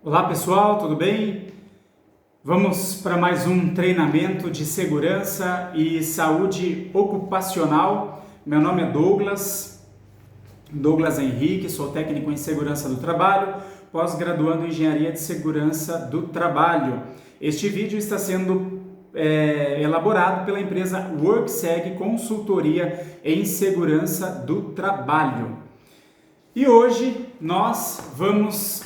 Olá pessoal, tudo bem? Vamos para mais um treinamento de segurança e saúde ocupacional. Meu nome é Douglas Henrique, sou técnico em segurança do trabalho, pós-graduando em engenharia de segurança do trabalho. Este vídeo está sendo elaborado pela empresa WorkSeg Consultoria em Segurança do Trabalho. E hoje nós vamos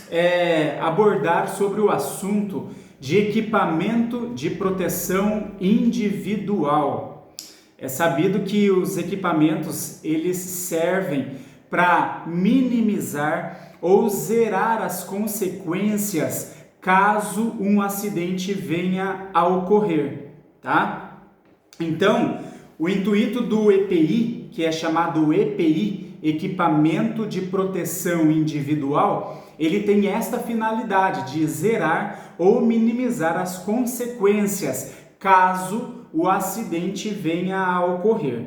abordar sobre o assunto de equipamento de proteção individual. É sabido que os equipamentos eles servem para minimizar ou zerar as consequências caso um acidente venha a ocorrer, tá? Então, o intuito do EPI, que é chamado EPI, Equipamento de Proteção Individual, ele tem esta finalidade de zerar ou minimizar as consequências caso o acidente venha a ocorrer.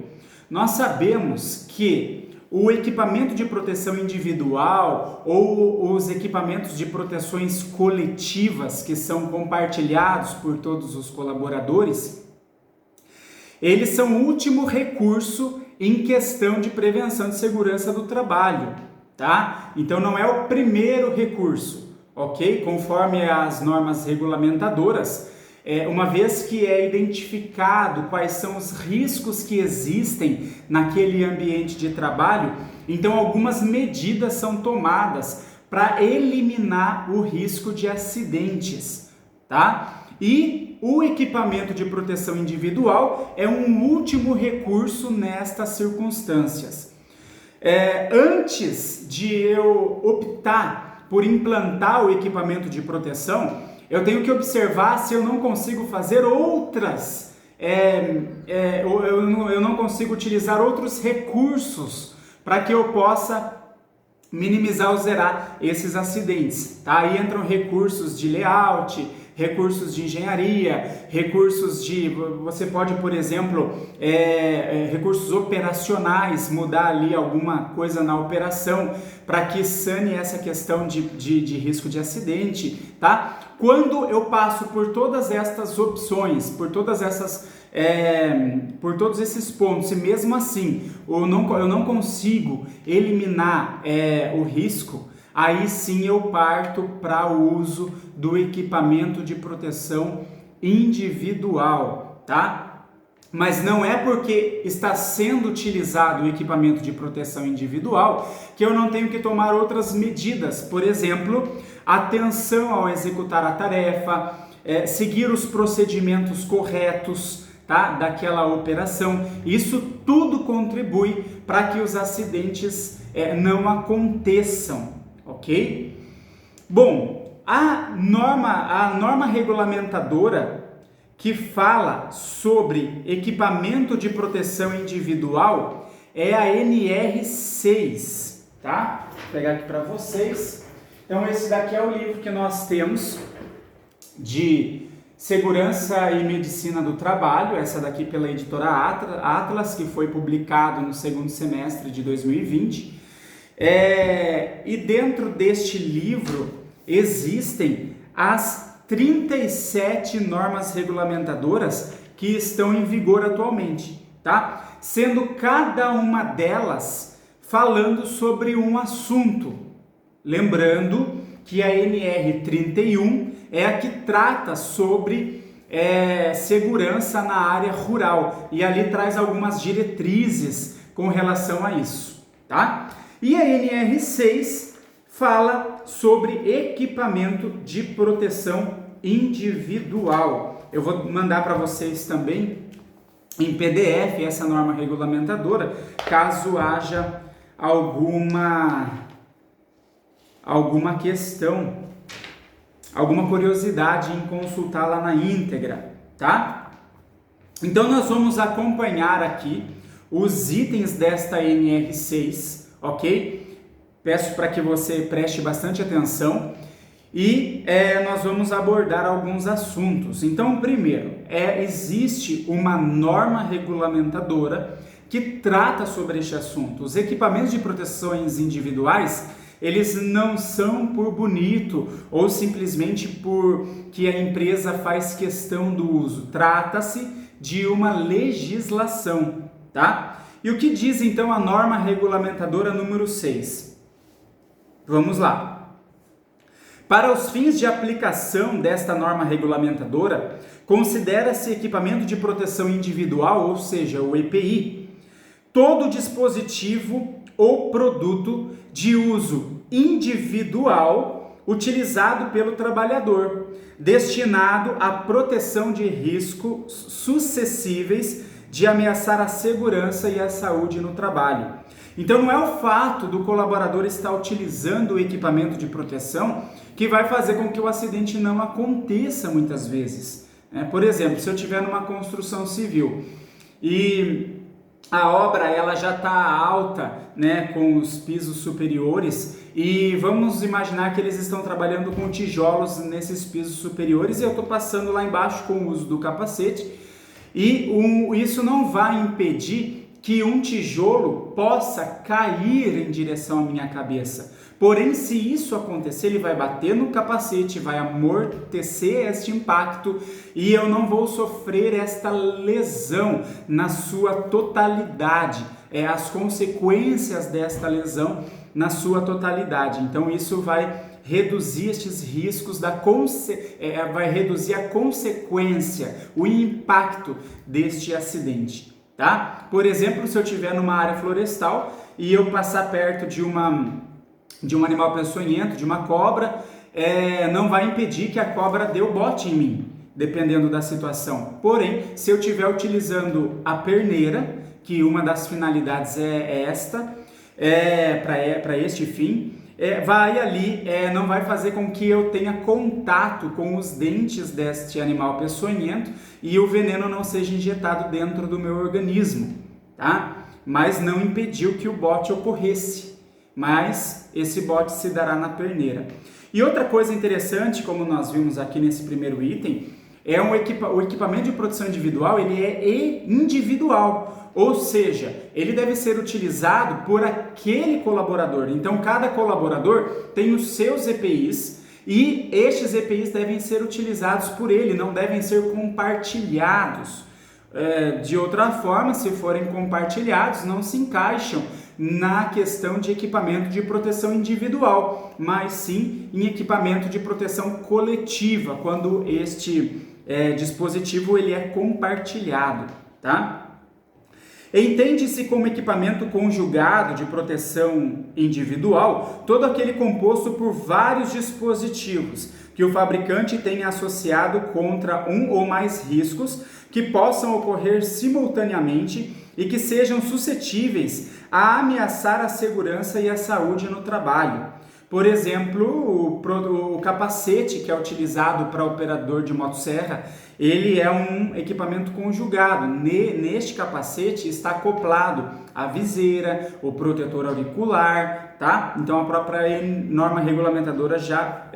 Nós sabemos que o equipamento de proteção individual ou os equipamentos de proteções coletivas que são compartilhados por todos os colaboradores, eles são o último recurso em questão de prevenção de segurança do trabalho, tá? Então não é o primeiro recurso, ok? Conforme as normas regulamentadoras, uma vez que é identificado quais são os riscos que existem naquele ambiente de trabalho, então algumas medidas são tomadas para eliminar o risco de acidentes, tá? E o equipamento de proteção individual é um último recurso nestas circunstâncias. Antes de eu optar por implantar o equipamento de proteção, eu tenho que observar se eu não consigo fazer outras, eu não consigo utilizar outros recursos para que eu possa minimizar ou zerar esses acidentes, tá? Aí entram recursos de layout, recursos de engenharia, recursos de... Você pode, por exemplo, recursos operacionais, mudar ali alguma coisa na operação para que sane essa questão de risco de acidente, tá? Quando eu passo por todas estas opções, por todos esses pontos, e mesmo assim eu não consigo eliminar o risco, aí sim eu parto para o uso do equipamento de proteção individual, tá? Mas não é porque está sendo utilizado o equipamento de proteção individual que eu não tenho que tomar outras medidas. Por exemplo, atenção ao executar a tarefa, seguir os procedimentos corretos, tá? Daquela operação. Isso tudo contribui para que os acidentes não aconteçam, ok? Bom, a norma regulamentadora que fala sobre equipamento de proteção individual é a NR6, tá? Vou pegar aqui para vocês. Então esse daqui é o livro que nós temos de Segurança e Medicina do Trabalho, essa daqui pela editora Atlas, que foi publicado no segundo semestre de 2020. E dentro deste livro existem as 37 normas regulamentadoras que estão em vigor atualmente, tá? Sendo cada uma delas falando sobre um assunto. Lembrando que a NR31 é a que trata sobre segurança na área rural e ali traz algumas diretrizes com relação a isso, tá? E a NR6 fala sobre equipamento de proteção individual. Eu vou mandar para vocês também em PDF essa norma regulamentadora, caso haja alguma questão, alguma curiosidade em consultá-la na íntegra, tá? Então nós vamos acompanhar aqui os itens desta NR6, ok? Peço para que você preste bastante atenção e nós vamos abordar alguns assuntos. Então, primeiro, existe uma norma regulamentadora que trata sobre este assunto. Os equipamentos de proteções individuais eles não são por bonito ou simplesmente por que a empresa faz questão do uso. Trata-se de uma legislação, tá? E o que diz então a norma regulamentadora número 6? Vamos lá. Para os fins de aplicação desta norma regulamentadora, considera-se equipamento de proteção individual, ou seja, o EPI, todo dispositivo ou produto de uso individual utilizado pelo trabalhador, destinado à proteção de riscos suscetíveis de ameaçar a segurança e a saúde no trabalho. Então não é o fato do colaborador estar utilizando o equipamento de proteção que vai fazer com que o acidente não aconteça muitas vezes. Por exemplo, se eu estiver numa construção civil e a obra ela já está alta, com os pisos superiores, e vamos imaginar que eles estão trabalhando com tijolos nesses pisos superiores e eu estou passando lá embaixo com o uso do capacete e isso não vai impedir que um tijolo possa cair em direção à minha cabeça. Porém, se isso acontecer, ele vai bater no capacete, vai amortecer este impacto e eu não vou sofrer esta lesão na sua totalidade. As consequências desta lesão na sua totalidade. Então, isso vai reduzir estes riscos, vai reduzir a consequência, o impacto deste acidente. Tá? Por exemplo, se eu estiver numa área florestal e eu passar perto de um animal peçonhento, de uma cobra, não vai impedir que a cobra dê o bote em mim, dependendo da situação. Porém, se eu estiver utilizando a perneira, que uma das finalidades é esta, para este fim, vai ali, não vai fazer com que eu tenha contato com os dentes deste animal peçonhento e o veneno não seja injetado dentro do meu organismo, tá? Mas não impediu que o bote ocorresse. Mas esse bote se dará na perneira. E outra coisa interessante, como nós vimos aqui nesse primeiro item, o equipamento de proteção individual, ele é individual, ou seja, ele deve ser utilizado por aquele colaborador. Então, cada colaborador tem os seus EPIs e estes EPIs devem ser utilizados por ele, não devem ser compartilhados. De outra forma, se forem compartilhados, não se encaixam na questão de equipamento de proteção individual, mas sim em equipamento de proteção coletiva, quando este dispositivo ele é compartilhado, tá? Entende-se como equipamento conjugado de proteção individual todo aquele composto por vários dispositivos que o fabricante tenha associado contra um ou mais riscos que possam ocorrer simultaneamente e que sejam suscetíveis a ameaçar a segurança e a saúde no trabalho. Por exemplo, o capacete que é utilizado para operador de motosserra, ele é um equipamento conjugado. Neste capacete está acoplado a viseira, o protetor auricular, tá? Então a própria norma regulamentadora já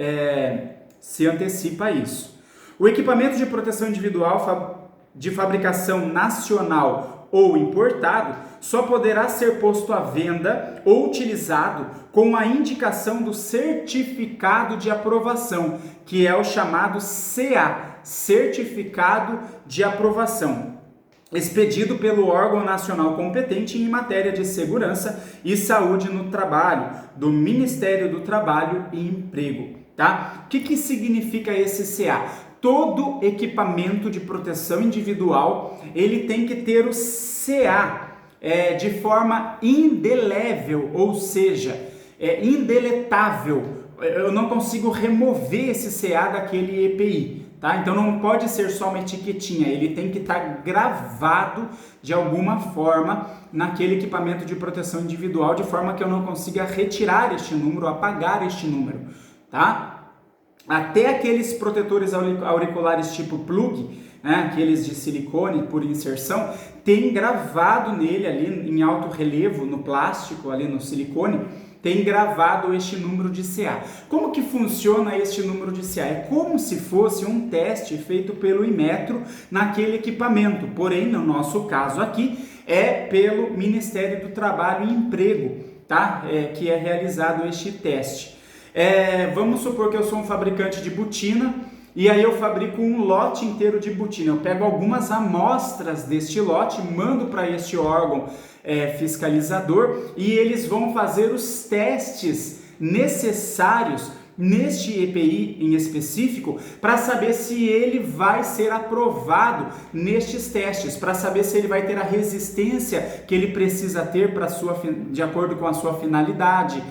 se antecipa a isso. O equipamento de proteção individual de fabricação nacional ou importado só poderá ser posto à venda ou utilizado com a indicação do certificado de aprovação, que é o chamado CA, Certificado de Aprovação, expedido pelo órgão nacional competente em matéria de segurança e saúde no trabalho, do Ministério do Trabalho e Emprego, tá? O que significa esse CA? Todo equipamento de proteção individual, ele tem que ter o CA de forma indelével, ou seja, indeletável. Eu não consigo remover esse CA daquele EPI, tá? Então não pode ser só uma etiquetinha, ele tem que estar gravado de alguma forma naquele equipamento de proteção individual, de forma que eu não consiga retirar este número, apagar este número, tá? Até aqueles protetores auriculares tipo plug, aqueles de silicone por inserção, tem gravado nele ali em alto relevo, no plástico, ali no silicone, tem gravado este número de CA. Como que funciona este número de CA? É como se fosse um teste feito pelo Inmetro naquele equipamento, porém, no nosso caso aqui, é pelo Ministério do Trabalho e Emprego. tá? Que é realizado este teste. Vamos supor que eu sou um fabricante de botina e aí eu fabrico um lote inteiro de botina. Eu pego algumas amostras deste lote, mando para este órgão fiscalizador e eles vão fazer os testes necessários neste EPI em específico para saber se ele vai ser aprovado nestes testes, para saber se ele vai ter a resistência que ele precisa ter de acordo com a sua finalidade.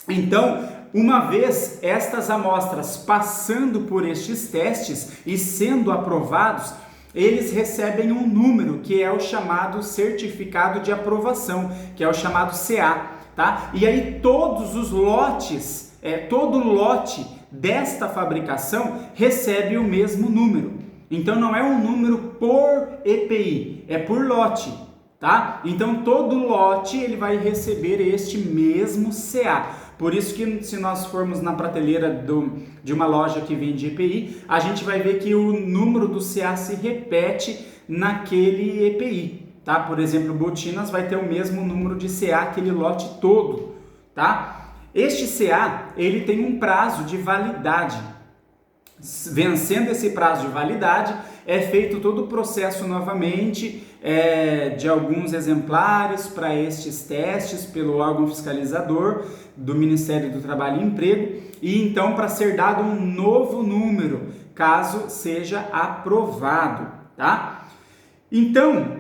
Então, uma vez estas amostras passando por estes testes e sendo aprovados, eles recebem um número que é o chamado certificado de aprovação, que é o chamado CA, tá? E aí todos os lotes, todo lote desta fabricação recebe o mesmo número. Então não é um número por EPI, é por lote, tá? Então todo lote ele vai receber este mesmo CA. Por isso que se nós formos na prateleira de uma loja que vende EPI, a gente vai ver que o número do CA se repete naquele EPI, tá? Por exemplo, botinas vai ter o mesmo número de CA aquele lote todo, tá? Este CA, ele tem um prazo de validade. Vencendo esse prazo de validade, é feito todo o processo novamente de alguns exemplares para estes testes pelo órgão fiscalizador do Ministério do Trabalho e Emprego e então para ser dado um novo número, caso seja aprovado, tá? Então,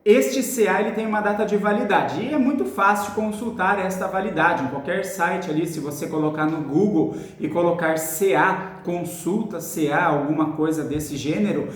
este CA ele tem uma data de validade e é muito fácil consultar esta validade em qualquer site ali. Se você colocar no Google e colocar CA, consulta CA, alguma coisa desse gênero,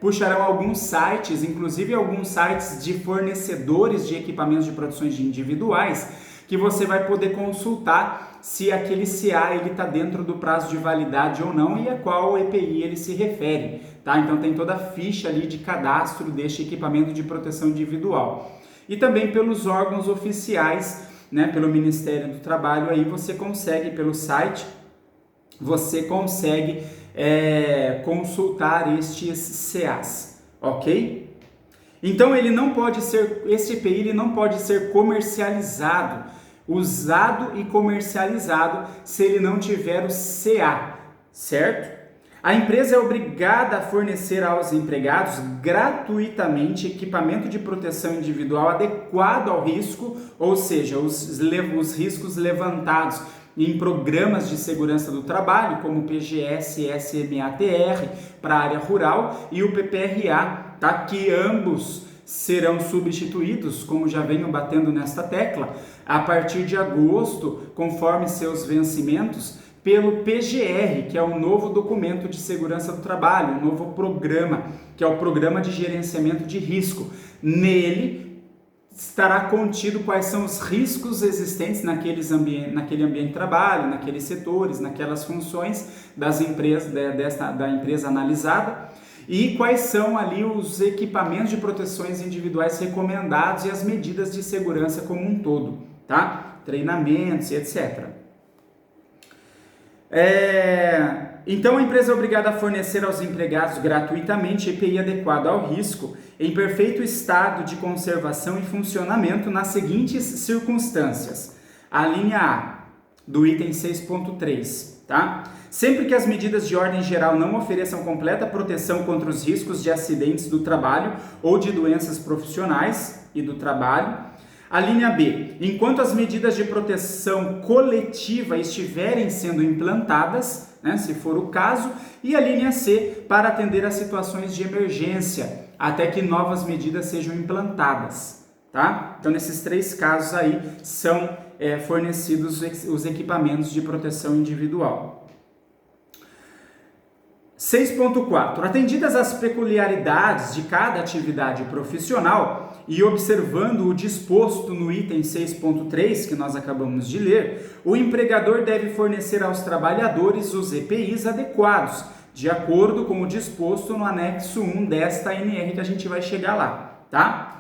puxarão alguns sites, inclusive alguns sites de fornecedores de equipamentos de proteções individuais, que você vai poder consultar se aquele CA está dentro do prazo de validade ou não e a qual EPI ele se refere, tá? Então tem toda a ficha ali de cadastro deste equipamento de proteção individual. E também pelos órgãos oficiais, né, pelo Ministério do Trabalho, aí você consegue, pelo site, você consegue consultar estes CAs, ok? Então esse EPI ele não pode ser comercializado, usado e comercializado se ele não tiver o CA, certo? A empresa é obrigada a fornecer aos empregados gratuitamente equipamento de proteção individual adequado ao risco, ou seja, os riscos levantados em programas de segurança do trabalho, como o PGS, SMATR para a área rural e o PPRA, tá? Que ambos serão substituídos, como já venho batendo nesta tecla, a partir de agosto, conforme seus vencimentos, pelo PGR, que é o novo documento de segurança do trabalho, um novo programa, que é o Programa de Gerenciamento de Risco. Nele estará contido quais são os riscos existentes naquele ambiente de trabalho, naqueles setores, naquelas funções das empresas, da empresa analisada, e quais são ali os equipamentos de proteções individuais recomendados e as medidas de segurança como um todo, tá? Treinamentos e etc. Então a empresa é obrigada a fornecer aos empregados gratuitamente EPI adequado ao risco, em perfeito estado de conservação e funcionamento nas seguintes circunstâncias. A linha A, do item 6.3, tá? Sempre que as medidas de ordem geral não ofereçam completa proteção contra os riscos de acidentes do trabalho ou de doenças profissionais e do trabalho. A linha B, enquanto as medidas de proteção coletiva estiverem sendo implantadas, né, se for o caso. E a linha C, para atender a situações de emergência, até que novas medidas sejam implantadas, tá? Então, nesses três casos aí, são fornecidos os equipamentos de proteção individual. 6.4. Atendidas as peculiaridades de cada atividade profissional e observando o disposto no item 6.3 que nós acabamos de ler, o empregador deve fornecer aos trabalhadores os EPIs adequados, de acordo com o disposto no anexo 1 desta ANR que a gente vai chegar lá, tá?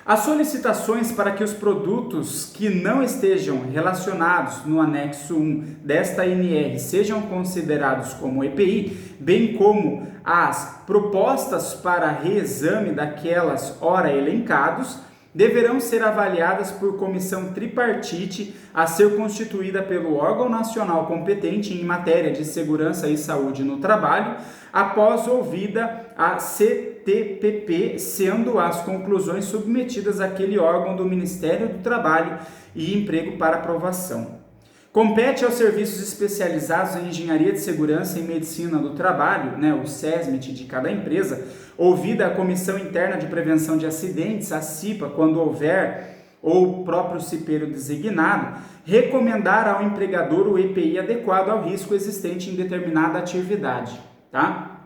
As solicitações para que os produtos que não estejam relacionados no anexo 1 desta ANR sejam considerados como EPI, bem como as propostas para reexame daquelas ora elencados, deverão ser avaliadas por comissão tripartite a ser constituída pelo órgão nacional competente em matéria de segurança e saúde no trabalho, após ouvida a CTPP, sendo as conclusões submetidas àquele órgão do Ministério do Trabalho e Emprego para aprovação. Compete aos serviços especializados em engenharia de segurança e medicina do trabalho, o SESMIT de cada empresa, ouvida a Comissão Interna de Prevenção de Acidentes, a CIPA, quando houver, ou o próprio cipeiro designado, recomendar ao empregador o EPI adequado ao risco existente em determinada atividade, tá?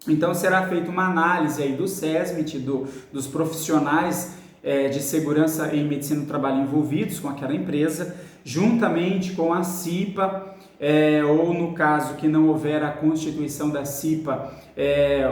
Então será feita uma análise aí do SESMIT, dos profissionais de segurança em medicina do trabalho envolvidos com aquela empresa, juntamente com a CIPA, ou no caso que não houver a constituição da CIPA,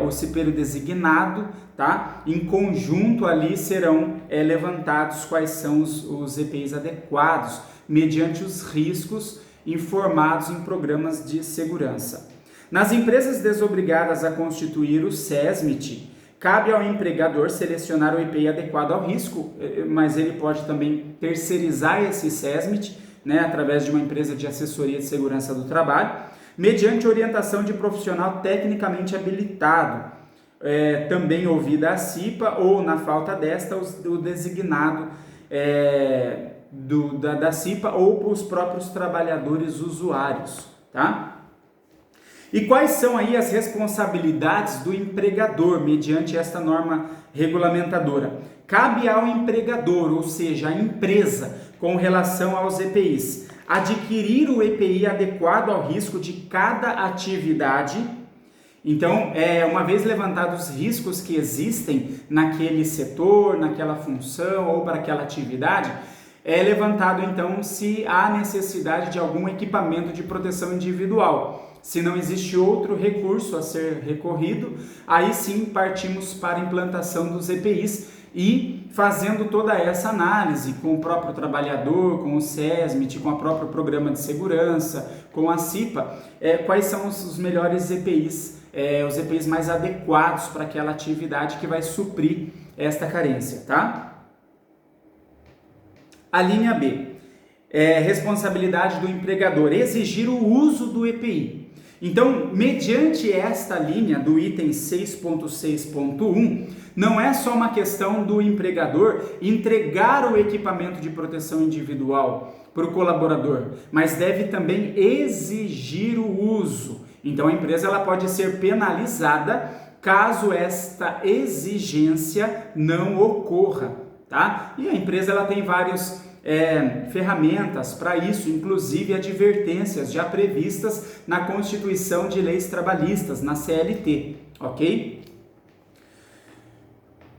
o cipeiro designado, tá? Em conjunto ali serão levantados quais são os EPIs adequados, mediante os riscos informados em programas de segurança. Nas empresas desobrigadas a constituir o SESMIT, cabe ao empregador selecionar o EPI adequado ao risco, mas ele pode também terceirizar esse SESMIT, através de uma empresa de assessoria de segurança do trabalho, mediante orientação de profissional tecnicamente habilitado, também ouvida a CIPA ou, na falta desta, o designado da CIPA ou os próprios trabalhadores usuários, tá? E quais são aí as responsabilidades do empregador mediante esta norma regulamentadora? Cabe ao empregador, ou seja, à empresa, com relação aos EPIs, adquirir o EPI adequado ao risco de cada atividade. Então, uma vez levantados os riscos que existem naquele setor, naquela função ou para aquela atividade, é levantado então se há necessidade de algum equipamento de proteção individual. Se não existe outro recurso a ser recorrido, aí sim partimos para a implantação dos EPIs e fazendo toda essa análise com o próprio trabalhador, com o SESMIT, com o próprio programa de segurança, com a CIPA, quais são os melhores EPIs, os EPIs mais adequados para aquela atividade que vai suprir esta carência, tá? A linha B, responsabilidade do empregador, exigir o uso do EPI. Então, mediante esta linha do item 6.6.1, não é só uma questão do empregador entregar o equipamento de proteção individual para o colaborador, mas deve também exigir o uso. Então, a empresa ela pode ser penalizada caso esta exigência não ocorra, tá? E a empresa ela tem vários ferramentas para isso, inclusive advertências já previstas na Constituição de Leis Trabalhistas, na CLT, ok?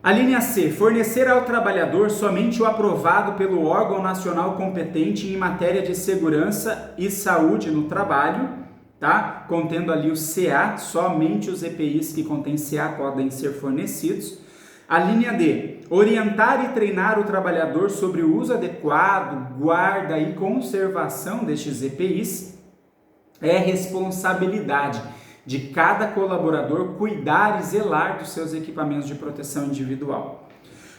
A linha C, fornecer ao trabalhador somente o aprovado pelo órgão nacional competente em matéria de segurança e saúde no trabalho, tá? Contendo ali o CA, somente os EPIs que contêm CA podem ser fornecidos. A linha D, orientar e treinar o trabalhador sobre o uso adequado, guarda e conservação destes EPIs. É responsabilidade de cada colaborador cuidar e zelar dos seus equipamentos de proteção individual.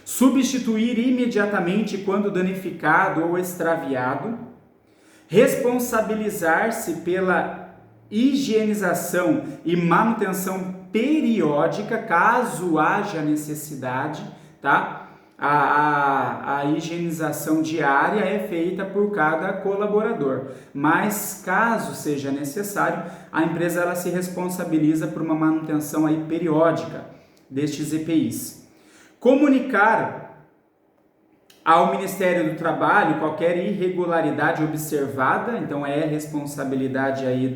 Substituir imediatamente quando danificado ou extraviado. Responsabilizar-se pela higienização e manutenção periódica, caso haja necessidade, tá? A higienização diária é feita por cada colaborador, mas caso seja necessário, a empresa ela se responsabiliza por uma manutenção aí periódica destes EPIs. Comunicar ao Ministério do Trabalho qualquer irregularidade observada, então é responsabilidade aí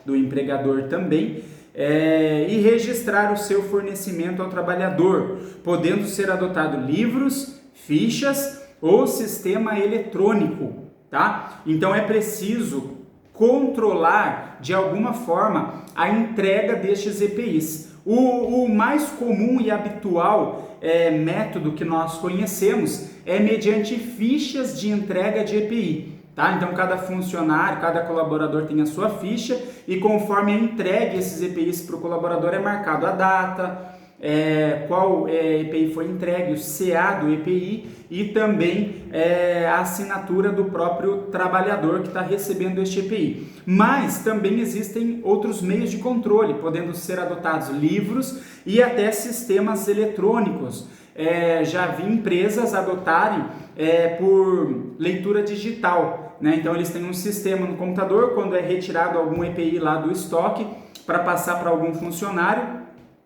do empregador também, e registrar o seu fornecimento ao trabalhador, podendo ser adotado livros, fichas ou sistema eletrônico, tá? Então é preciso controlar de alguma forma a entrega destes EPIs. O mais comum e habitual método que nós conhecemos é mediante fichas de entrega de EPI. Tá? Então, cada funcionário, cada colaborador tem a sua ficha e conforme é entregue esses EPIs para o colaborador é marcado a data, qual EPI foi entregue, o CA do EPI e também a assinatura do próprio trabalhador que está recebendo este EPI. Mas também existem outros meios de controle, podendo ser adotados livros e até sistemas eletrônicos. Já vi empresas adotarem por leitura digital, né? Então eles têm um sistema no computador, quando é retirado algum EPI lá do estoque para passar para algum funcionário,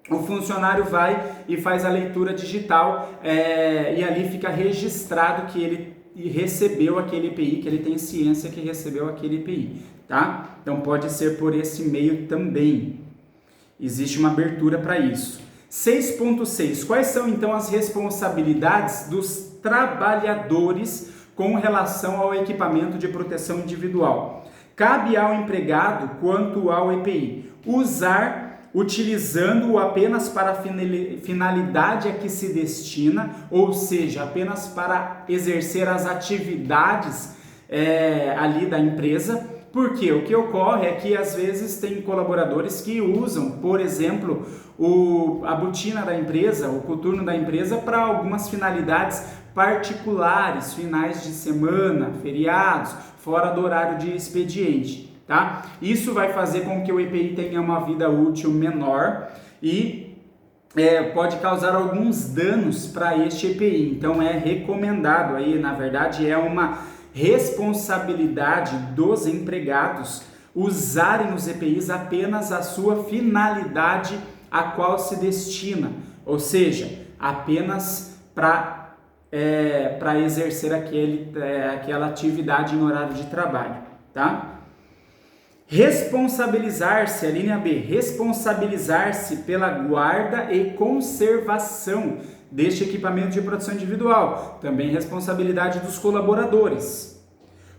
o funcionário vai e faz a leitura digital e ali fica registrado que ele recebeu aquele EPI, que ele tem ciência que recebeu aquele EPI, tá? Então pode ser por esse meio também. Existe uma abertura para isso. 6.6. Quais são então as responsabilidades dos trabalhadores com relação ao equipamento de proteção individual? Cabe ao empregado quanto ao EPI utilizando-o apenas para a finalidade a que se destina, ou seja, apenas para exercer as atividades ali da empresa. Porque o que ocorre é que às vezes tem colaboradores que usam, por exemplo, a botina da empresa, o coturno da empresa para algumas finalidades particulares, finais de semana, feriados, fora do horário de expediente, tá? Isso vai fazer com que o EPI tenha uma vida útil menor e pode causar alguns danos para este EPI. Então é recomendado aí, na verdade, é uma responsabilidade dos empregados usarem os EPIs apenas a sua finalidade a qual se destina, ou seja, apenas para exercer aquela atividade em horário de trabalho, tá? Responsabilizar-se, a linha B, responsabilizar-se pela guarda e conservação deste equipamento de proteção individual, também responsabilidade dos colaboradores.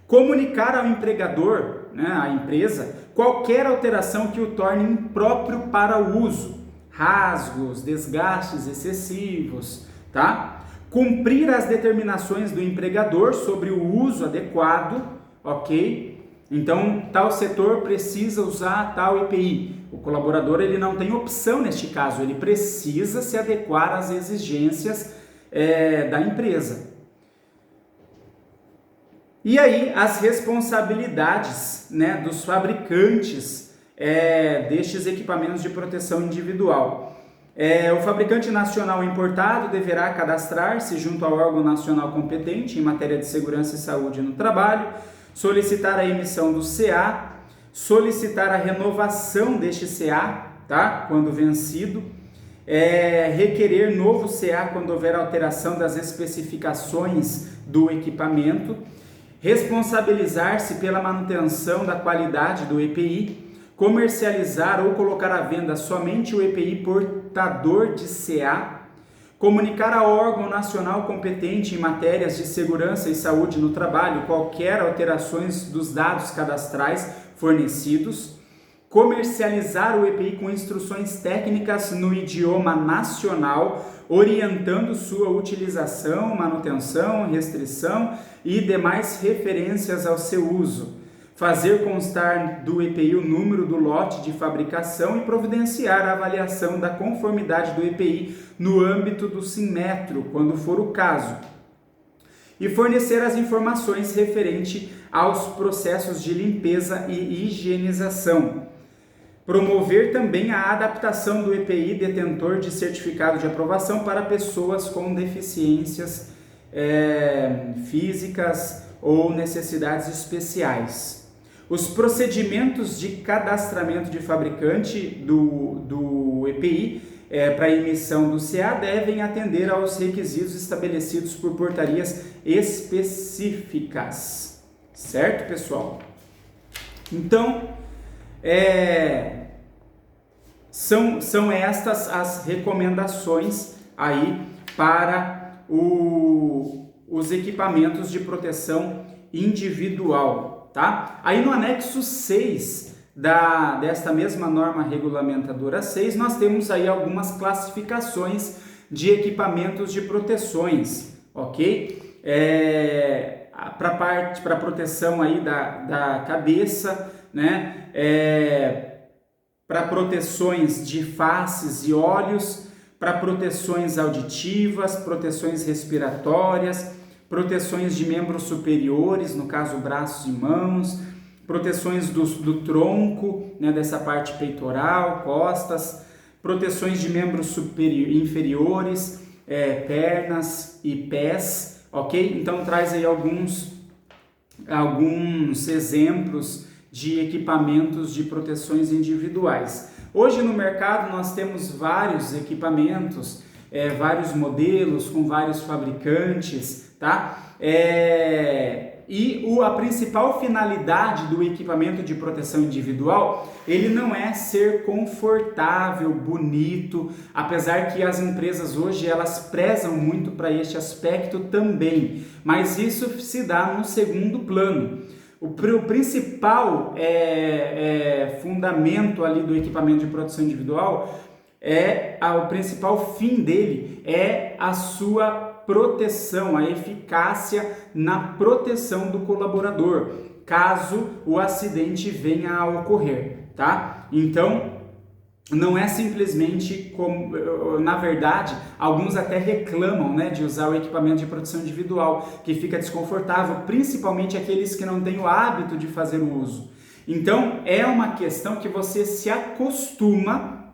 Comunicar ao empregador, né, à empresa, qualquer alteração que o torne impróprio para o uso, rasgos, desgastes excessivos, tá? Cumprir as determinações do empregador sobre o uso adequado, ok? Então, tal setor precisa usar tal EPI. O colaborador ele não tem opção neste caso, ele precisa se adequar às exigências da empresa. E aí, as responsabilidades, né, dos fabricantes destes equipamentos de proteção individual. O fabricante nacional importado deverá cadastrar-se junto ao órgão nacional competente em matéria de segurança e saúde no trabalho, solicitar a emissão do CA, solicitar a renovação deste CA, tá? Quando vencido, requerer novo CA quando houver alteração das especificações do equipamento, responsabilizar-se pela manutenção da qualidade do EPI, comercializar ou colocar à venda somente o EPI portador de CA, comunicar ao órgão nacional competente em matérias de segurança e saúde no trabalho qualquer alterações dos dados cadastrais fornecidos, comercializar o EPI com instruções técnicas no idioma nacional, orientando sua utilização, manutenção, restrição e demais referências ao seu uso, fazer constar do EPI o número do lote de fabricação e providenciar a avaliação da conformidade do EPI no âmbito do Sinmetro, quando for o caso, e fornecer as informações referentes aos processos de limpeza e higienização. Promover também a adaptação do EPI detentor de certificado de aprovação para pessoas com deficiências físicas ou necessidades especiais. Os procedimentos de cadastramento de fabricante do EPI para emissão do CA devem atender aos requisitos estabelecidos por portarias específicas. Certo, pessoal? Então, são estas as recomendações aí para os equipamentos de proteção individual, tá? Aí no anexo 6 desta mesma norma regulamentadora 6, nós temos aí algumas classificações de equipamentos de proteções, ok? Para proteção aí da cabeça, né? Para proteções de faces e olhos, para proteções auditivas, proteções respiratórias, proteções de membros superiores, no caso braços e mãos, proteções do tronco, né, dessa parte peitoral, costas, proteções de membros inferiores, pernas e pés, ok? Então traz aí alguns exemplos de equipamentos de proteções individuais. Hoje no mercado nós temos vários equipamentos, vários modelos com vários fabricantes, tá? A principal finalidade do equipamento de proteção individual, ele não é ser confortável, bonito, apesar que as empresas hoje elas prezam muito para este aspecto também, mas isso se dá no segundo plano. O principal fundamento ali do equipamento de proteção individual, o principal fim dele é a sua proteção, a eficácia na proteção do colaborador, caso o acidente venha a ocorrer, tá? Então, não é simplesmente como, na verdade, alguns até reclamam, né, de usar o equipamento de proteção individual, que fica desconfortável, principalmente aqueles que não têm o hábito de fazer o uso. Então, é uma questão que você se acostuma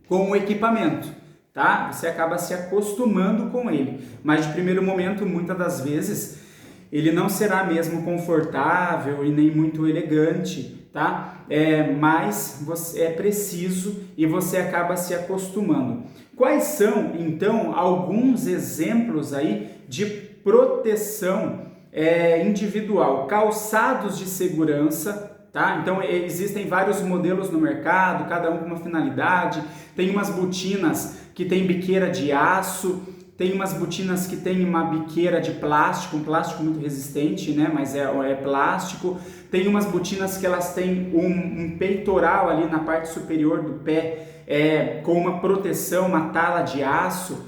com o equipamento, tá? Você acaba se acostumando com ele, mas de primeiro momento, muitas das vezes, ele não será mesmo confortável e nem muito elegante, tá? Mas é preciso e você acaba se acostumando. Quais são, então, alguns exemplos aí de proteção individual? Calçados de segurança, tá? Então existem vários modelos no mercado, cada um com uma finalidade. Tem umas botinas que tem biqueira de aço, tem umas botinas que tem uma biqueira de plástico, um plástico muito resistente, né? Mas é plástico. Tem umas botinas que elas têm um peitoral ali na parte superior do pé, com uma proteção, uma tala de aço,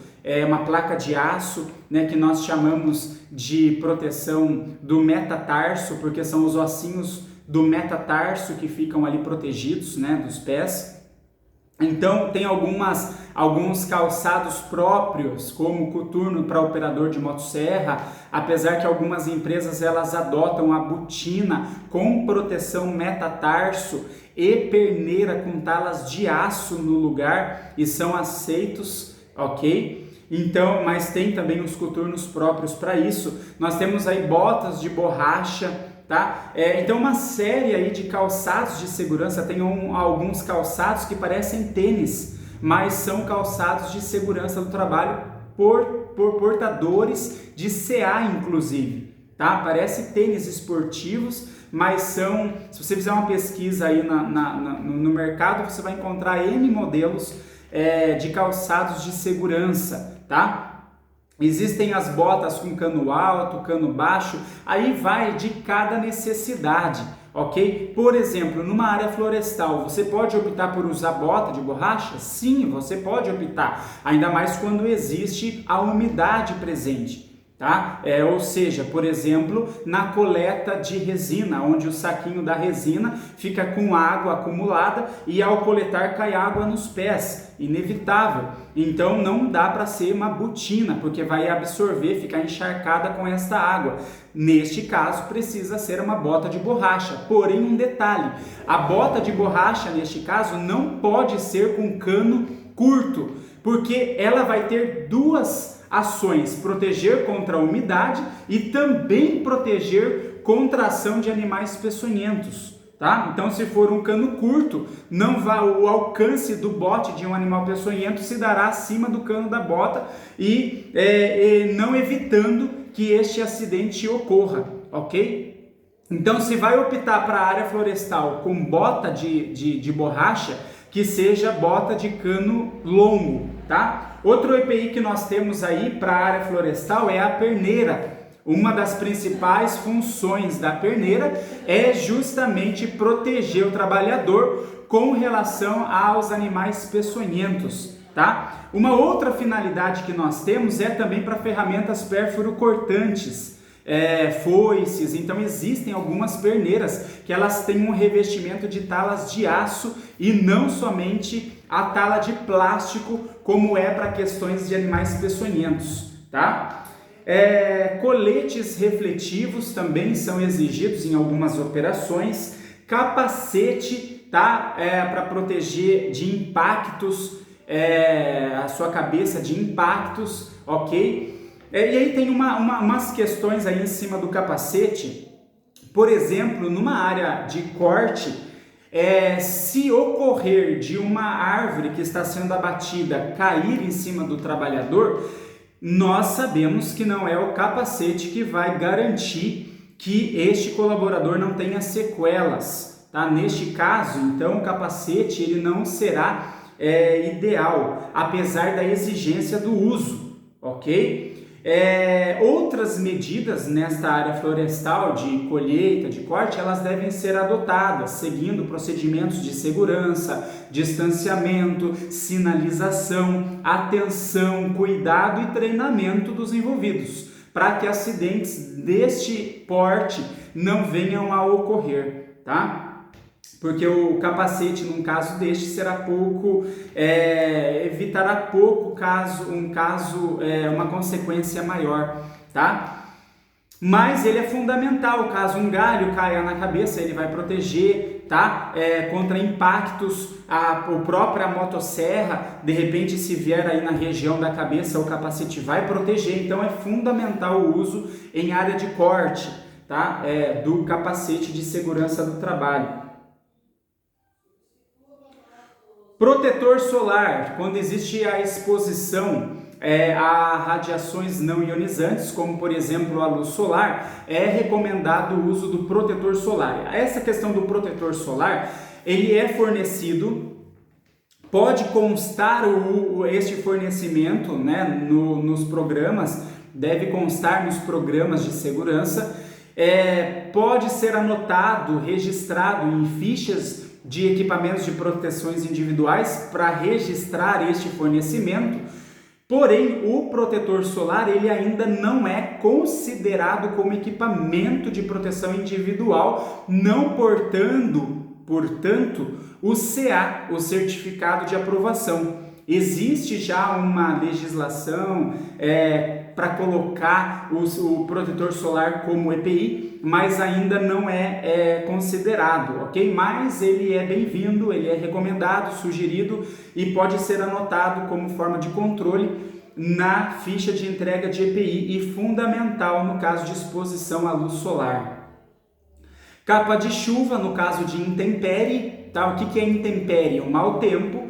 uma placa de aço, né? Que nós chamamos de proteção do metatarso, porque são os ossinhos do metatarso que ficam ali protegidos, né? Dos pés. Então tem alguns calçados próprios, como o coturno para operador de motosserra, apesar que algumas empresas elas adotam a botina com proteção metatarso e perneira com talas de aço no lugar e são aceitos, ok? Então, mas tem também os coturnos próprios para isso. Nós temos aí botas de borracha, tá? Então uma série aí de calçados de segurança, tem alguns calçados que parecem tênis, mas são calçados de segurança do trabalho por portadores de CA inclusive, tá? Parece tênis esportivos, mas são, se você fizer uma pesquisa aí no mercado, você vai encontrar N modelos de calçados de segurança, tá? Existem as botas com cano alto, cano baixo, aí vai de cada necessidade, ok? Por exemplo, numa área florestal, você pode optar por usar bota de borracha? Sim, você pode optar, ainda mais quando existe a umidade presente. Tá? Ou seja, por exemplo, na coleta de resina, onde o saquinho da resina fica com água acumulada e ao coletar cai água nos pés, inevitável. Então não dá para ser uma botina, porque vai absorver, ficar encharcada com esta água. Neste caso precisa ser uma bota de borracha, porém um detalhe, a bota de borracha neste caso não pode ser com cano curto, porque ela vai ter duas ações, proteger contra a umidade e também proteger contra a ação de animais peçonhentos, tá? Então se for um cano curto, o alcance do bote de um animal peçonhento se dará acima do cano da bota e não evitando que este acidente ocorra, ok? Então se vai optar para a área florestal com bota de borracha, que seja bota de cano longo, tá? Outro EPI que nós temos aí para a área florestal é a perneira. Uma das principais funções da perneira é justamente proteger o trabalhador com relação aos animais peçonhentos, tá? Uma outra finalidade que nós temos é também para ferramentas pérfuro-cortantes. foices. Então existem algumas perneiras que elas têm um revestimento de talas de aço e não somente a tala de plástico, como é para questões de animais peçonhentos, tá? Coletes refletivos também são exigidos em algumas operações, capacete, tá? Para proteger de impactos, a sua cabeça de impactos, ok? E aí tem umas questões aí em cima do capacete. Por exemplo, numa área de corte, se ocorrer de uma árvore que está sendo abatida cair em cima do trabalhador, nós sabemos que não é o capacete que vai garantir que este colaborador não tenha sequelas, tá? Neste caso, então, o capacete ele não será ideal, apesar da exigência do uso, ok? Outras medidas nesta área florestal de colheita, de corte, elas devem ser adotadas, seguindo procedimentos de segurança, distanciamento, sinalização, atenção, cuidado e treinamento dos envolvidos, para que acidentes deste porte não venham a ocorrer, tá? Porque o capacete, num caso deste, será evitará pouco uma consequência maior, tá? Mas ele é fundamental, caso um galho caia na cabeça, ele vai proteger, tá? Contra impactos, a própria motosserra, de repente, se vier aí na região da cabeça, o capacete vai proteger, então é fundamental o uso em área de corte, tá? Do capacete de segurança do trabalho. Protetor solar, quando existe a exposição a radiações não ionizantes, como por exemplo a luz solar, é recomendado o uso do protetor solar. Essa questão do protetor solar, ele é fornecido, pode constar este fornecimento, né, nos programas, deve constar nos programas de segurança, pode ser anotado, registrado em fichas de equipamentos de proteções individuais para registrar este fornecimento. Porém, o protetor solar ele ainda não é considerado como equipamento de proteção individual, não portanto, o CA, o certificado de aprovação. Existe já uma legislação para colocar o protetor solar como EPI, mas ainda não é considerado, ok? Mas ele é bem-vindo, ele é recomendado, sugerido e pode ser anotado como forma de controle na ficha de entrega de EPI e fundamental no caso de exposição à luz solar. Capa de chuva no caso de intempérie, tá? O que é intempérie? O mau tempo.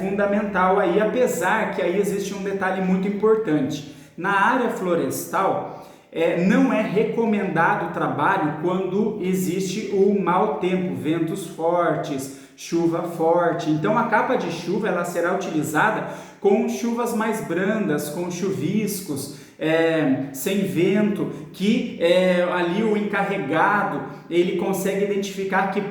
Fundamental aí, apesar que aí existe um detalhe muito importante. Na área florestal, não é recomendado o trabalho quando existe o mau tempo, ventos fortes, chuva forte. Então a capa de chuva ela será utilizada com chuvas mais brandas, com chuviscos, sem vento, que ali o encarregado ele consegue identificar que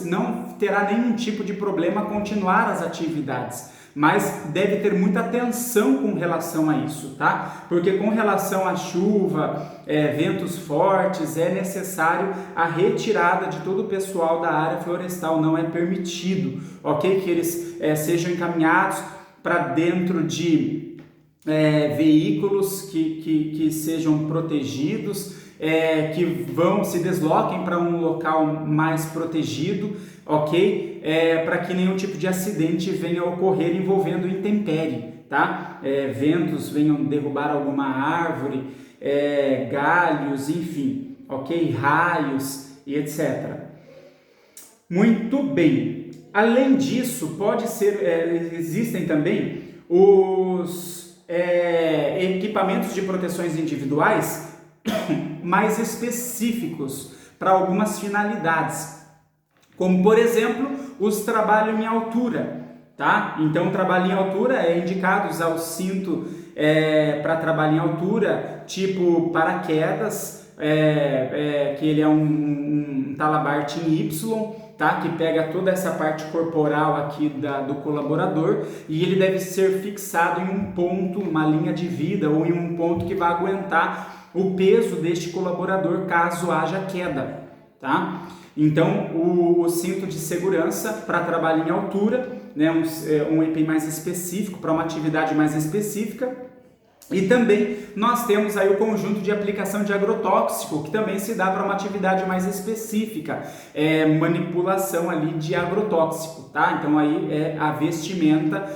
não terá nenhum tipo de problema continuar as atividades, mas deve ter muita atenção com relação a isso, tá? Porque com relação à chuva, ventos fortes, é necessário a retirada de todo o pessoal da área florestal, não é permitido, ok? Que eles sejam encaminhados para dentro de veículos que sejam protegidos, que se desloquem para um local mais protegido, ok? Para que nenhum tipo de acidente venha a ocorrer envolvendo intempérie, tá? Ventos venham derrubar alguma árvore, galhos, enfim, ok? Raios e etc. Muito bem. Além disso, existem também os equipamentos de proteções individuais mais específicos para algumas finalidades, como por exemplo os trabalhos em altura, tá? Então o trabalho em altura é indicado usar o cinto para trabalho em altura, tipo paraquedas, que ele é um talabarte em Y, tá? Que pega toda essa parte corporal aqui do colaborador e ele deve ser fixado em um ponto, uma linha de vida ou em um ponto que vai aguentar o peso deste colaborador caso haja queda, tá? Então, o cinto de segurança para trabalho em altura, né, um EPI mais específico, para uma atividade mais específica. E também nós temos aí o conjunto de aplicação de agrotóxico, que também se dá para uma atividade mais específica, manipulação ali de agrotóxico, tá? Então aí é a vestimenta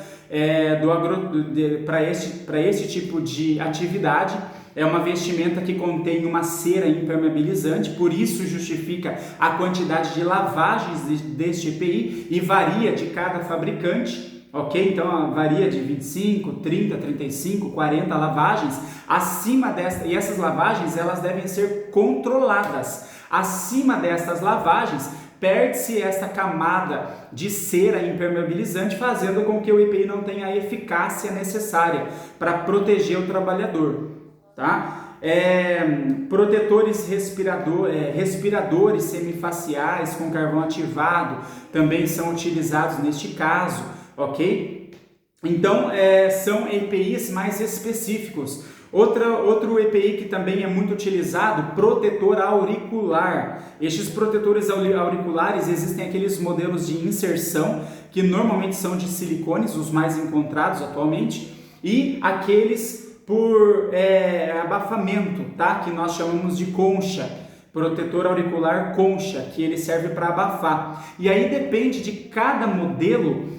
para este tipo de atividade. É uma vestimenta que contém uma cera impermeabilizante, por isso justifica a quantidade de lavagens deste EPI e varia de cada fabricante. Ok? Então varia de 25, 30, 35, 40 lavagens acima desta, e essas lavagens elas devem ser controladas. Acima destas lavagens perde-se essa camada de cera impermeabilizante, fazendo com que o EPI não tenha a eficácia necessária para proteger o trabalhador, tá? Protetores respiradores semifaciais com carvão ativado também são utilizados neste caso. Ok? Então, são EPIs mais específicos. Outro EPI que também é muito utilizado, protetor auricular. Estes protetores auriculares, existem aqueles modelos de inserção, que normalmente são de silicones, os mais encontrados atualmente, e aqueles por abafamento, tá? Que nós chamamos de concha. Protetor auricular concha, que ele serve para abafar. E aí depende de cada modelo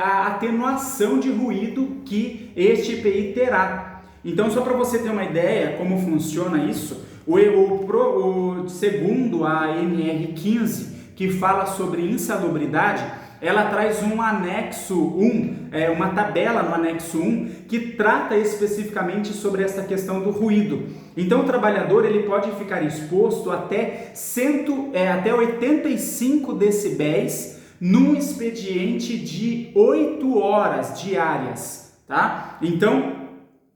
a atenuação de ruído que este EPI terá. Então, só para você ter uma ideia como funciona isso, segundo a NR15, que fala sobre insalubridade, ela traz um anexo 1, uma tabela no anexo 1, que trata especificamente sobre essa questão do ruído. Então, o trabalhador ele pode ficar exposto até 85 decibéis num expediente de 8 horas diárias, tá? Então,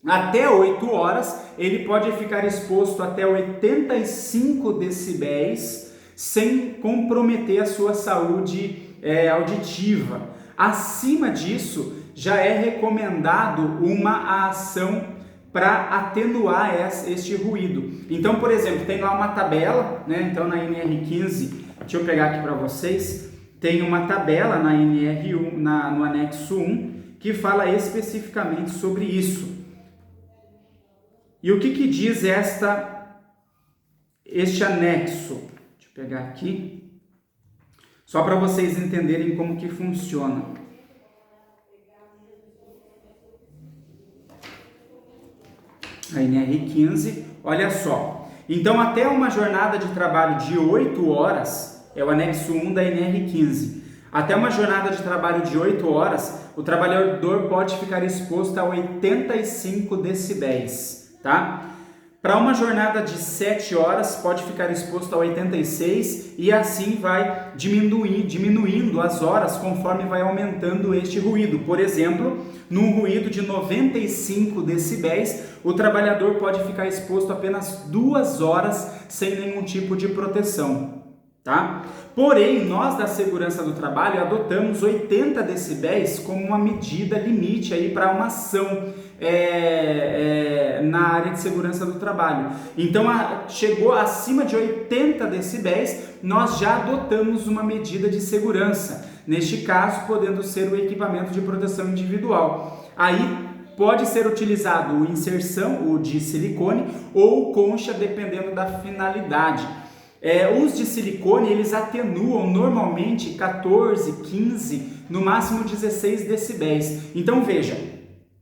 até 8 horas, ele pode ficar exposto até 85 decibéis sem comprometer a sua saúde auditiva. Acima disso, já é recomendado uma ação para atenuar este ruído. Então, por exemplo, tem lá uma tabela, né? Então, na NR15, deixa eu pegar aqui para vocês, tem uma tabela na NR1, no anexo 1, que fala especificamente sobre isso. E o que diz este anexo? Deixa eu pegar aqui, só para vocês entenderem como que funciona. A NR15, olha só. Então, até uma jornada de trabalho de 8 horas, é o anexo 1 da NR15. Até uma jornada de trabalho de 8 horas, o trabalhador pode ficar exposto a 85 decibéis, tá? Para uma jornada de 7 horas, pode ficar exposto a 86 e assim vai diminuindo as horas conforme vai aumentando este ruído. Por exemplo, num ruído de 95 decibéis, o trabalhador pode ficar exposto apenas 2 horas sem nenhum tipo de proteção. Tá? Porém, nós da segurança do trabalho adotamos 80 decibéis como uma medida limite aí para uma ação na área de segurança do trabalho. Então, chegou acima de 80 decibéis, nós já adotamos uma medida de segurança, neste caso, podendo ser o equipamento de proteção individual. Aí, pode ser utilizado o inserção, o de silicone, ou concha, dependendo da finalidade. Os de silicone, eles atenuam normalmente 14, 15, no máximo 16 decibéis. Então veja,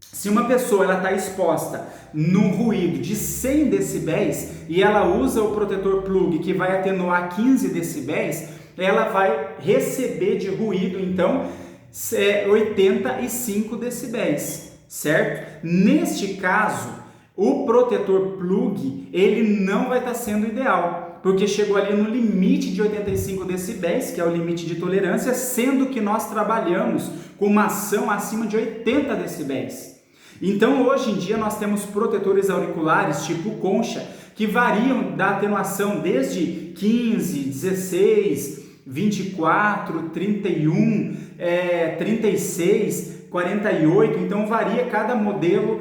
se uma pessoa está exposta num ruído de 100 decibéis e ela usa o protetor plug que vai atenuar 15 decibéis, ela vai receber de ruído, então, 85 decibéis, certo? Neste caso, o protetor plug, ele não vai estar sendo ideal, porque chegou ali no limite de 85 decibéis, que é o limite de tolerância, sendo que nós trabalhamos com uma ação acima de 80 decibéis. Então, hoje em dia, nós temos protetores auriculares tipo concha, que variam da atenuação desde 15, 16, 24, 31, 36, 48, então varia, cada modelo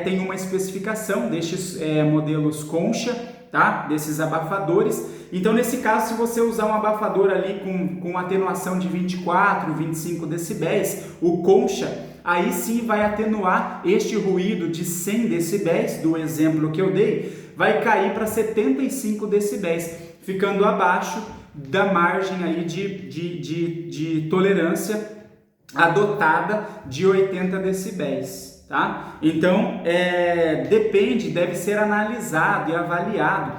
tem uma especificação destes modelos Concha, tá? Desses abafadores. Então nesse caso, se você usar um abafador ali com atenuação de 24, 25 decibéis, o Concha, aí sim vai atenuar este ruído de 100 decibéis, do exemplo que eu dei, vai cair para 75 decibéis, ficando abaixo da margem aí de tolerância adotada de 80 decibéis, tá? Então, deve ser analisado e avaliado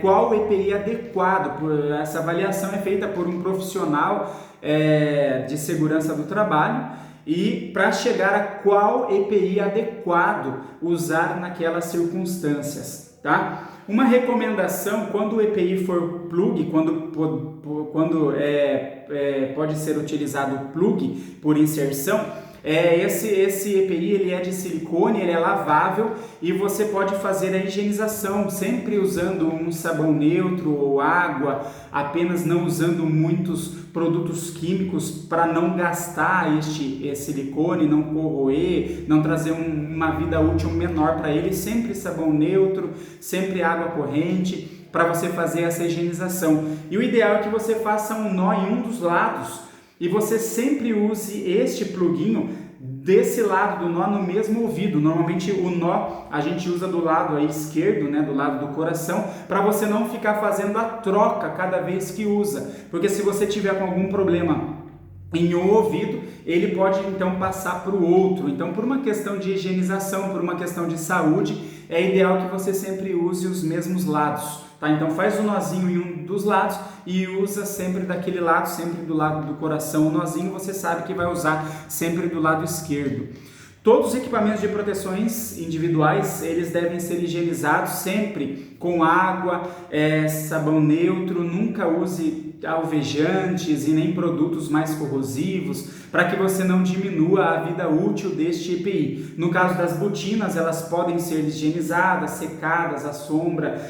qual EPI adequado. Essa avaliação é feita por um profissional de segurança do trabalho, e para chegar a qual EPI adequado usar naquelas circunstâncias, tá? Uma recomendação, quando o EPI for plug, quando pode ser utilizado plug por inserção, esse EPI ele é de silicone, ele é lavável e você pode fazer a higienização sempre usando um sabão neutro ou água, apenas não usando muitos produtos químicos para não gastar este silicone, não corroer, não trazer uma vida útil menor para ele. Sempre sabão neutro, sempre água corrente para você fazer essa higienização. E o ideal é que você faça um nó em um dos lados e você sempre use este pluguinho desse lado do nó no mesmo ouvido. Normalmente o nó a gente usa do lado aí esquerdo, né, do lado do coração, para você não ficar fazendo a troca cada vez que usa, porque se você tiver com algum problema em um ouvido, ele pode então passar para o outro. Então, por uma questão de higienização, por uma questão de saúde, é ideal que você sempre use os mesmos lados, tá? Então faz o nozinho em um dos lados e usa sempre daquele lado, sempre do lado do coração. O nozinho você sabe que vai usar sempre do lado esquerdo. Todos os equipamentos de proteções individuais, eles devem ser higienizados sempre com água, sabão neutro. Nunca use alvejantes e nem produtos mais corrosivos, para que você não diminua a vida útil deste EPI. No caso das botinas, elas podem ser higienizadas, secadas à sombra,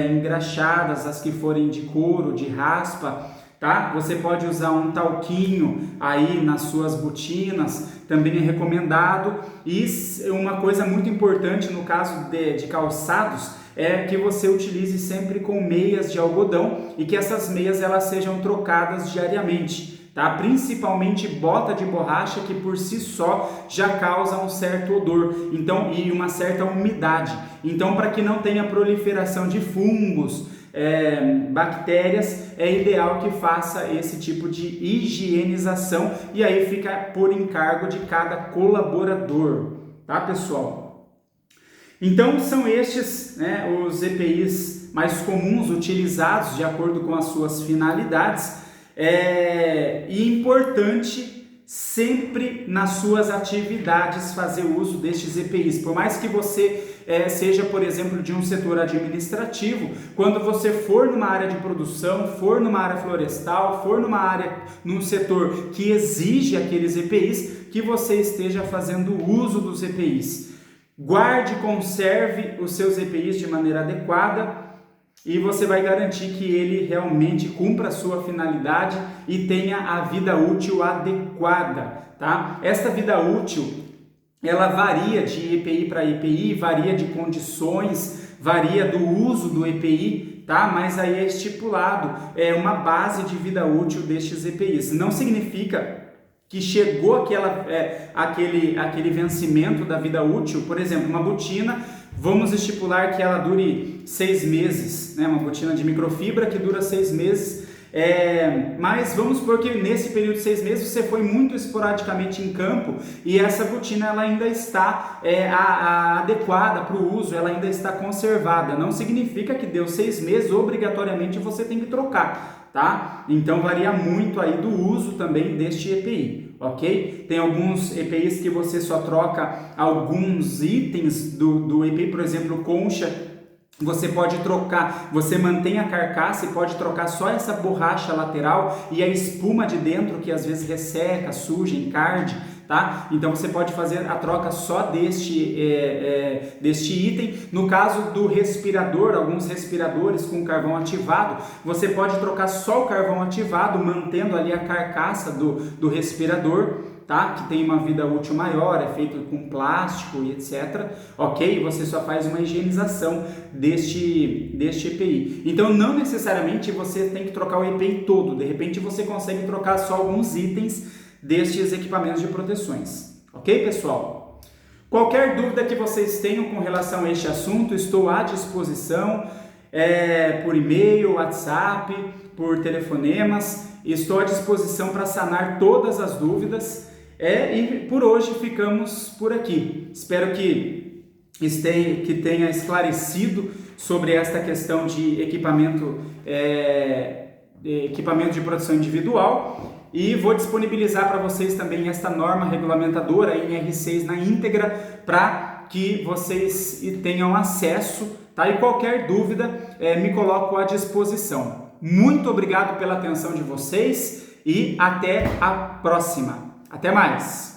engraxadas, as que forem de couro, de raspa, tá? Você pode usar um talquinho aí nas suas botinas, também é recomendado. E uma coisa muito importante no caso de calçados é que você utilize sempre com meias de algodão e que essas meias elas sejam trocadas diariamente, tá? Principalmente bota de borracha, que por si só já causa um certo odor, então, e uma certa umidade. Então, para que não tenha proliferação de fungos, bactérias, é ideal que faça esse tipo de higienização, e aí fica por encargo de cada colaborador, tá, pessoal? Então são estes, né, os EPIs mais comuns utilizados de acordo com as suas finalidades, e importante sempre nas suas atividades fazer uso destes EPIs. Por mais que você seja, por exemplo, de um setor administrativo, quando você for numa área de produção, for numa área florestal, for num setor que exige aqueles EPIs, que você esteja fazendo uso dos EPIs. Guarde, conserve os seus EPIs de maneira adequada e você vai garantir que ele realmente cumpra a sua finalidade e tenha a vida útil adequada, tá? Esta vida útil, ela varia de EPI para EPI, varia de condições, varia do uso do EPI, tá? Mas aí é estipulado uma base de vida útil destes EPIs. Não significa que chegou aquele vencimento da vida útil. Por exemplo, uma botina, vamos estipular que ela dure 6 meses, né? Uma botina de microfibra que dura 6 meses, mas vamos supor que nesse período de 6 meses você foi muito esporadicamente em campo e essa botina ela ainda está adequada para o uso, ela ainda está conservada. Não significa que deu 6 meses, obrigatoriamente você tem que trocar, tá? Então varia muito aí do uso também deste EPI, ok? Tem alguns EPIs que você só troca alguns itens do EPI, por exemplo, concha. Você pode trocar, você mantém a carcaça e pode trocar só essa borracha lateral e a espuma de dentro, que às vezes resseca, suja, encarde, tá? Então você pode fazer a troca só deste item. No caso do respirador, alguns respiradores com carvão ativado, você pode trocar só o carvão ativado, mantendo ali a carcaça do respirador, tá? Que tem uma vida útil maior, é feito com plástico e etc, ok? Você só faz uma higienização deste EPI. Então não necessariamente você tem que trocar o EPI todo, de repente você consegue trocar só alguns itens destes equipamentos de proteções, ok, pessoal? Qualquer dúvida que vocês tenham com relação a este assunto, estou à disposição, por e-mail, WhatsApp, por telefonemas, estou à disposição para sanar todas as dúvidas. E por hoje ficamos por aqui. Espero que tenha esclarecido sobre esta questão de equipamento de proteção individual, e vou disponibilizar para vocês também esta norma regulamentadora NR6 na íntegra para que vocês tenham acesso, tá? E qualquer dúvida me coloco à disposição. Muito obrigado pela atenção de vocês e até a próxima. Até mais!